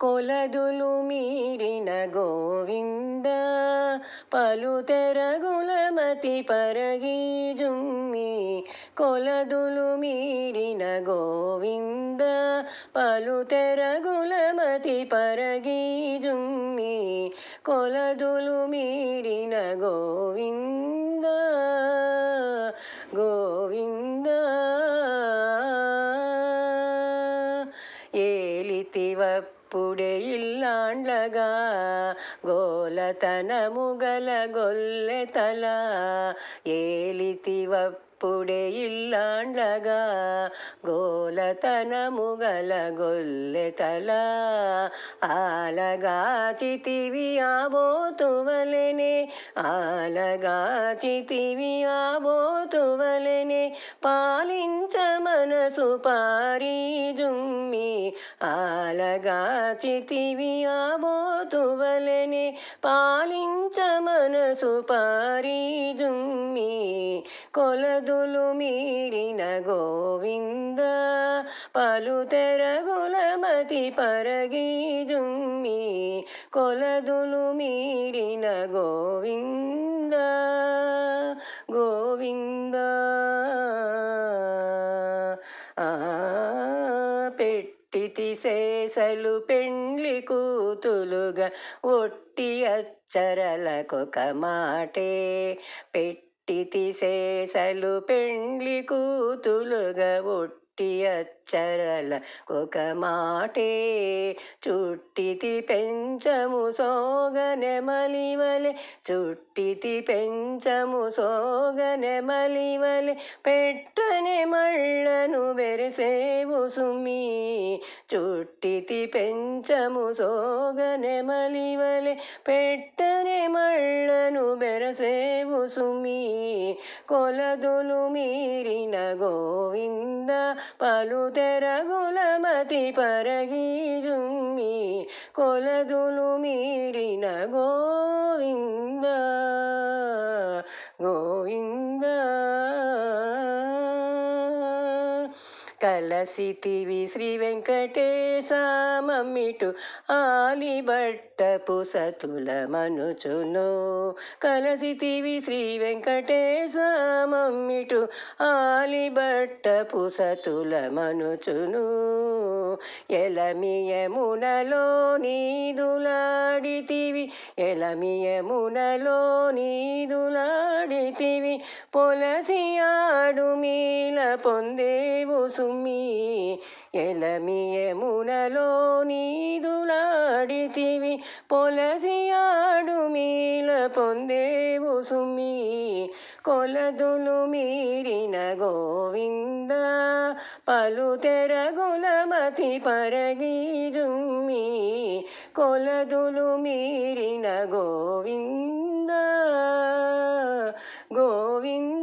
కొలదులు మీరిన గోవింద పలుతెరగుల మతి పరగి జుమ్మి కొలదులు మీరిన గోవింద పలుతెరగుల మతి పరగి జుమ్మి కొలదులు మీరిన గోవింద గోవింద ఏలితివప్పుడే ఇల్లాండ్లగా గోలతనముగల గొల్లెతల ఏలితివప్పుడే ఇల్లాండ్లగా గోలతనముగల గొల్లెతల ఆలగాచితివి ఆబోతువలెనే ఆలగాచితివి ఆబోతువలెనే పాలించ మనసు పారీజుమ్మి ఆలగాచితివి ఆబోతువలెనే పాలించ మనసు పారీజుమ్మి కొలదులు మీరిన గోవింద పలుతెరగుల మతి పరగి జుమ్మి కొలదులు మీరిన గోవింద గోవింద పెట్టితి శేషలు పెండ్లి కూతులుగా ఒట్టి అచ్చరలకొక మాటే పెట్టితి శేషలు పెండ్లి కూతులుగా ఒట్టి అచ్చరలకొక మాటే చుట్టితి పెంచము సోగనెమలివలె చుట్టితి పెంచము సోగనెమలివలె పెట్టని మళ్ళను బెరసేవు సుమి చుట్టితి పెంచము సోగనెమలివలె పెట్టని మళ్ళను బెరసేవు సుమి కొలదులు మీరిన గోవింద పలుతెరగుల మతి పరగి జుమ్మి కొలదులు మీరిన గోవింద గోవింద కలసితివి శ్రీ వెంకటేశ మమ్మిటు ఆలిబట్టపు సతుల మనుచును కలసితివి శ్రీ వెంకటేశ మమ్మిటు ఆలిబట్టపు సతుల మనుచును ఎలమియమునలో నీదులాడితివి ఎలమియమునలో నీదులాడితివి పొలసియాడు మీల పొందేవు సుమి ఎలమియమునలో నీదులాడితివి పొలసియాడు మీల పొందేవు సుమి కొలదులు మీరిన గోవింద పలుతెరగుల మతి పరగి జుమ్మి కొలదులు మీరిన గోవింద గోవింద